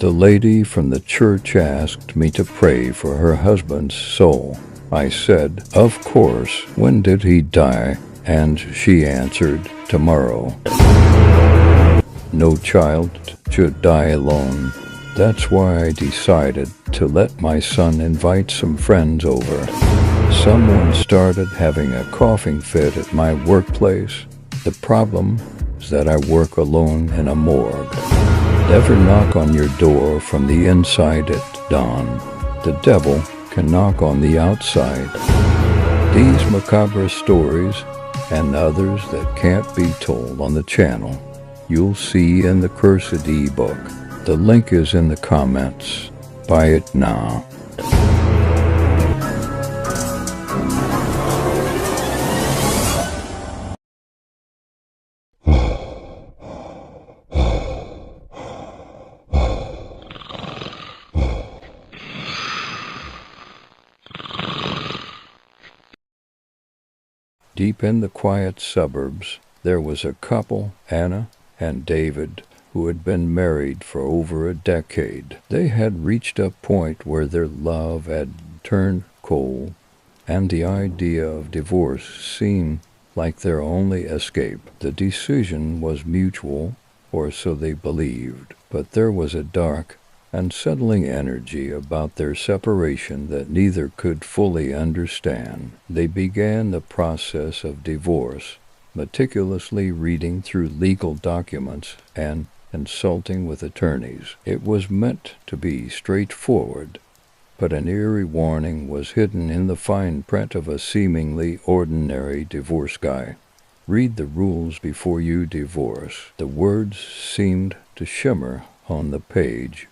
The lady from the church asked me to pray for her husband's soul. I said, "Of course. When did he die?" And she answered, "Tomorrow." No child should die alone. That's why I decided to let my son invite some friends over. Someone started having a coughing fit at my workplace. The problem is that I work alone in a morgue. Never knock on your door from the inside at dawn. The devil can knock on the outside. These macabre stories and others that can't be told on the channel, you'll see in the Cursed ebook. The link is in the comments. Buy it now. Deep in the quiet suburbs, there was a couple, Anna and David, who had been married for over a decade. They had reached a point where their love had turned cold, and the idea of divorce seemed like their only escape. The decision was mutual, or so they believed, but there was a dark, unsettling energy about their separation that neither could fully understand. They began the process of divorce, meticulously reading through legal documents and consulting with attorneys. It was meant to be straightforward, but an eerie warning was hidden in the fine print of a seemingly ordinary divorce guide. Read the rules before you divorce. The words seemed to shimmer on the page,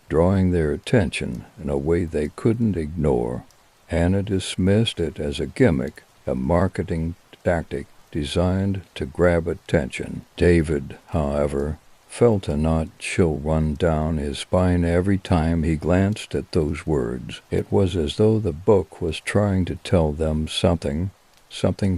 drawing their attention in a way they couldn't ignore. Anna dismissed it as a gimmick, a marketing tactic designed to grab attention. David, however, felt a knot chill run down his spine every time he glanced at those words. It was as though the book was trying to tell them something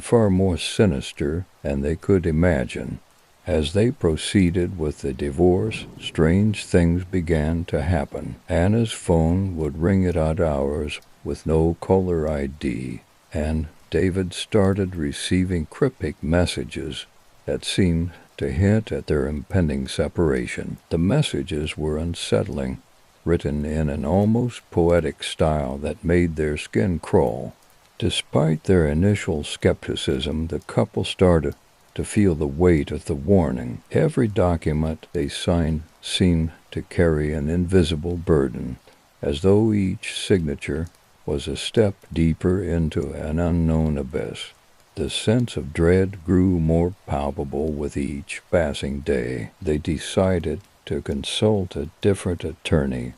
far more sinister than they could imagine. As they proceeded with the divorce, strange things began to happen. Anna's phone would ring at odd hours with no caller ID, and David started receiving cryptic messages that seemed to hint at their impending separation. The messages were unsettling, written in an almost poetic style that made their skin crawl. Despite their initial skepticism, the couple started to feel the weight of the warning. Every document they signed seemed to carry an invisible burden, as though each signature was a step deeper into an unknown abyss. The sense of dread grew more palpable with each passing day. They decided to consult a different attorney,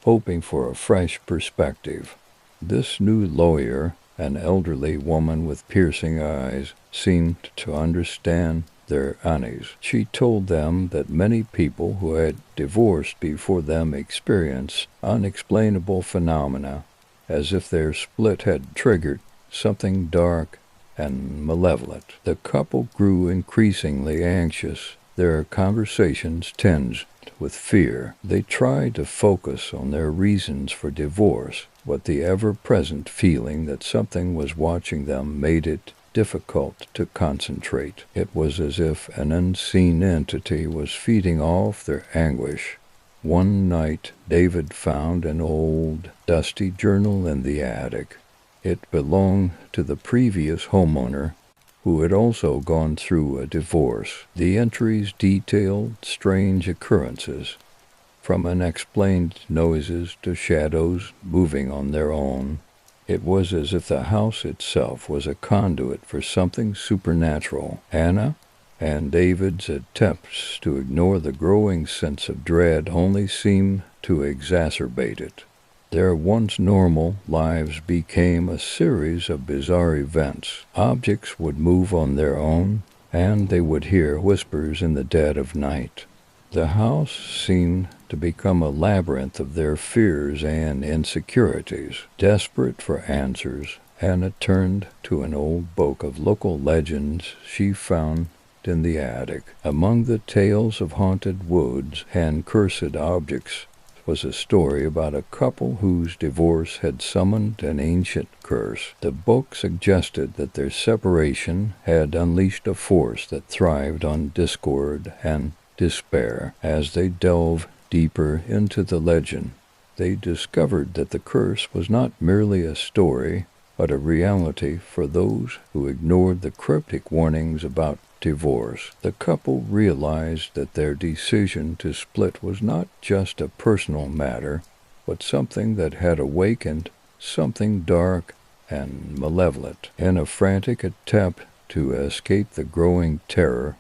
hoping for a fresh perspective. This new lawyer, an elderly woman with piercing eyes, seemed to understand their unease. She told them that many people who had divorced before them experienced unexplainable phenomena, as if their split had triggered something dark and malevolent. The couple grew increasingly anxious, their conversations tinged with fear. They tried to focus on their reasons for divorce, but the ever-present feeling that something was watching them made it difficult to concentrate. It was as if an unseen entity was feeding off their anguish. One night, David found an old, dusty journal in the attic. It belonged to the previous homeowner, who had also gone through a divorce. The entries detailed strange occurrences, from unexplained noises to shadows moving on their own. It was as if the house itself was a conduit for something supernatural. Anna and David's attempts to ignore the growing sense of dread only seemed to exacerbate it. Their once normal lives became a series of bizarre events. Objects would move on their own, and they would hear whispers in the dead of night. The house seemed to become a labyrinth of their fears and insecurities. Desperate for answers, Anna turned to an old book of local legends she found in the attic. Among the tales of haunted woods and cursed objects was a story about a couple whose divorce had summoned an ancient curse. The book suggested that their separation had unleashed a force that thrived on discord and despair. As they delved deeper into the legend, they discovered that the curse was not merely a story, but a reality for those who ignored the cryptic warnings about divorce. The couple realized that their decision to split was not just a personal matter, but something that had awakened something dark and malevolent. In a frantic attempt to escape the growing terror,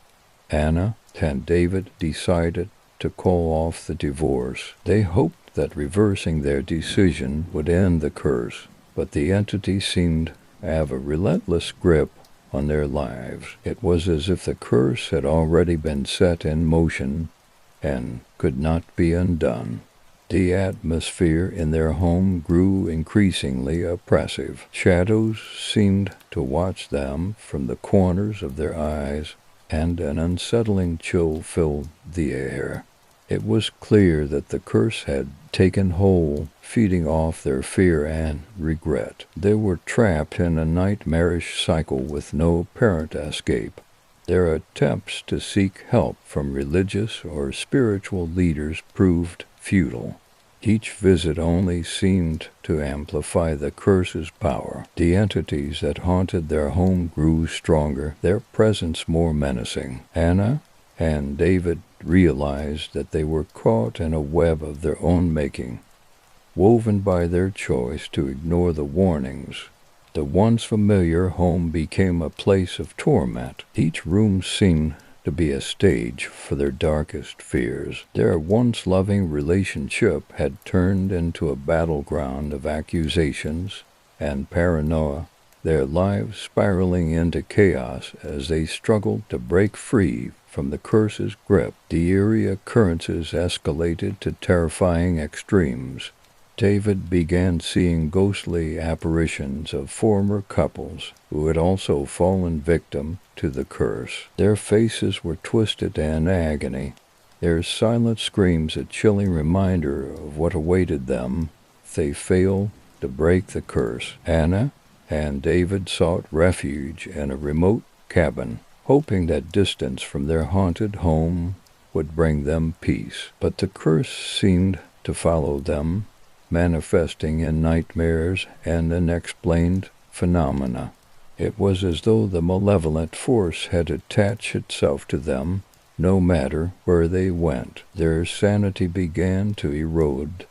Anna and David decided to call off the divorce. They hoped that reversing their decision would end the curse, but the entity seemed to have a relentless grip on their lives. It was as if the curse had already been set in motion and could not be undone. The atmosphere in their home grew increasingly oppressive. Shadows seemed to watch them from the corners of their eyes, and an unsettling chill filled the air. It was clear that the curse had taken hold, feeding off their fear and regret. They were trapped in a nightmarish cycle with no apparent escape. Their attempts to seek help from religious or spiritual leaders proved futile. Each visit only seemed to amplify the curse's power. The entities that haunted their home grew stronger, their presence more menacing. Anna and David realized that they were caught in a web of their own making, woven by their choice to ignore the warnings. The once familiar home became a place of torment. Each room seemed to be a stage for their darkest fears. Their once loving relationship had turned into a battleground of accusations and paranoia, their lives spiraling into chaos as they struggled to break free from the curse's grip. The eerie occurrences escalated to terrifying extremes. David began seeing ghostly apparitions of former couples who had also fallen victim to the curse. Their faces were twisted in agony, their silent screams a chilling reminder of what awaited them if they failed to break the curse. Anna and David sought refuge in a remote cabin, hoping that distance from their haunted home would bring them peace. But the curse seemed to follow them, manifesting in nightmares and unexplained phenomena. It was as though the malevolent force had attached itself to them, no matter where they went. Their sanity began to erode.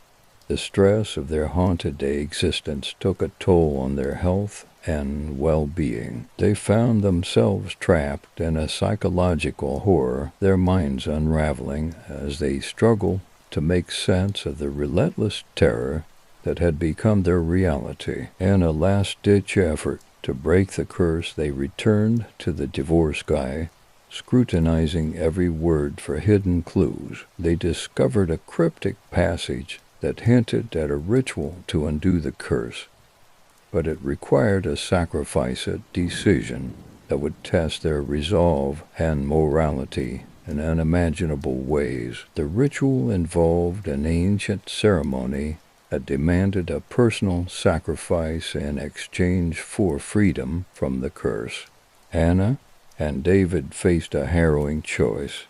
The stress of their haunted existence took a toll on their health and well-being. They found themselves trapped in a psychological horror, their minds unraveling as they struggled to make sense of the relentless terror that had become their reality. In a last-ditch effort to break the curse, they returned to the divorce guy, scrutinizing every word for hidden clues. They discovered a cryptic passage that hinted at a ritual to undo the curse, but it required a sacrifice, a decision that would test their resolve and morality in unimaginable ways. The ritual involved an ancient ceremony that demanded a personal sacrifice in exchange for freedom from the curse. Anna and David faced a harrowing choice,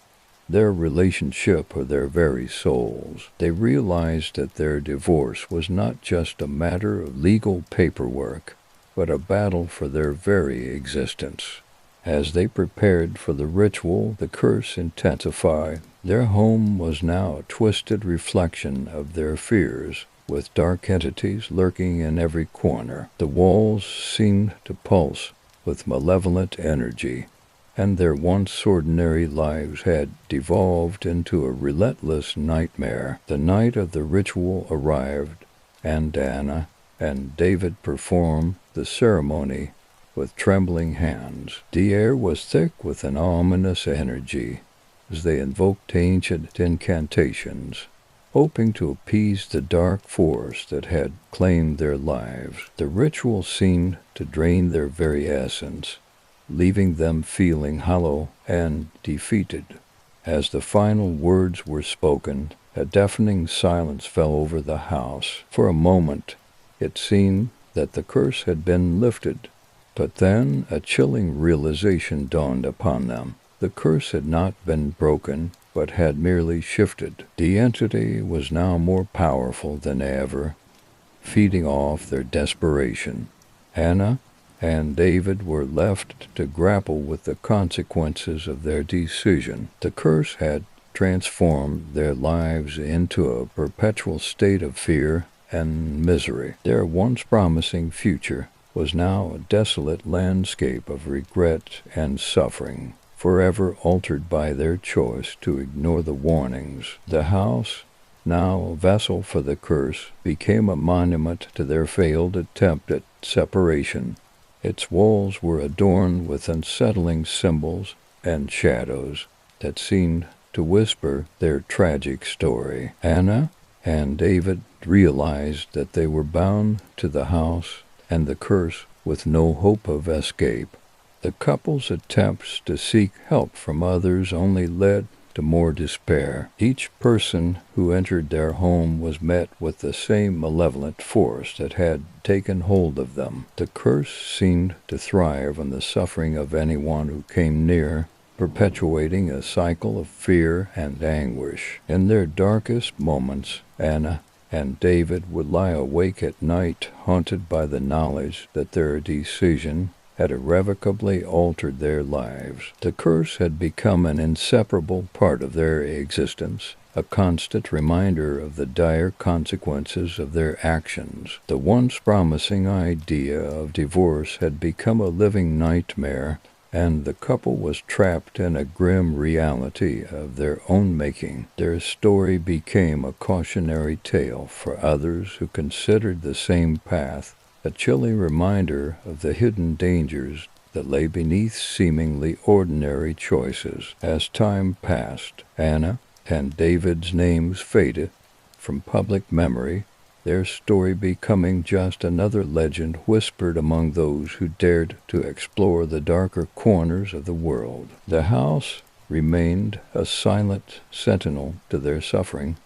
their relationship or their very souls. They realized that their divorce was not just a matter of legal paperwork, but a battle for their very existence. As they prepared for the ritual, the curse intensified. Their home was now a twisted reflection of their fears, with dark entities lurking in every corner. The walls seemed to pulse with malevolent energy, and their once ordinary lives had devolved into a relentless nightmare. The night of the ritual arrived, and Anna and David performed the ceremony with trembling hands. The air was thick with an ominous energy as they invoked ancient incantations, hoping to appease the dark force that had claimed their lives. The ritual seemed to drain their very essence, leaving them feeling hollow and defeated. As the final words were spoken, A deafening silence fell over the house. For a moment, it seemed that the curse had been lifted, but then a chilling realization dawned upon them. The curse had not been broken, but had merely shifted. The entity was now more powerful than ever, feeding off their desperation. Anna and David were left to grapple with the consequences of their decision. The curse had transformed their lives into a perpetual state of fear and misery. Their once promising future was now a desolate landscape of regret and suffering, forever altered by their choice to ignore the warnings. The house, now a vessel for the curse, became a monument to their failed attempt at separation. Its walls were adorned with unsettling symbols and shadows that seemed to whisper their tragic story. Anna and David realized that they were bound to the house and the curse with no hope of escape. The couple's attempts to seek help from others only led to more despair. Each person who entered their home was met with the same malevolent force that had taken hold of them. The curse seemed to thrive on the suffering of anyone who came near, perpetuating a cycle of fear and anguish. In their darkest moments, Anna and David would lie awake at night, haunted by the knowledge that their decision had irrevocably altered their lives. The curse had become an inseparable part of their existence, a constant reminder of the dire consequences of their actions. The once promising idea of divorce had become a living nightmare, and the couple was trapped in a grim reality of their own making. Their story became a cautionary tale for others who considered the same path, a chilling reminder of the hidden dangers that lay beneath seemingly ordinary choices. As time passed, Anna and David's names faded from public memory, their story becoming just another legend whispered among those who dared to explore the darker corners of the world. The house remained a silent sentinel to their suffering,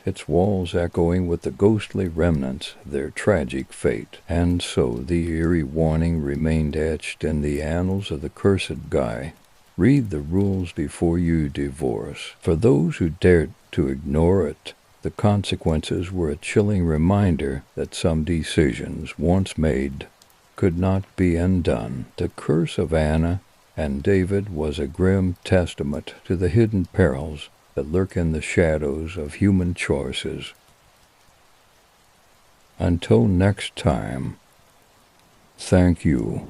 its walls echoing with the ghostly remnants of their tragic fate. And so the eerie warning remained etched in the annals of the cursed guy. Read the rules before you divorce. For those who dared to ignore it, the consequences were a chilling reminder that some decisions once made could not be undone. The curse of Anna and David was a grim testament to the hidden perils that lurk in the shadows of human choices. Until next time, thank you.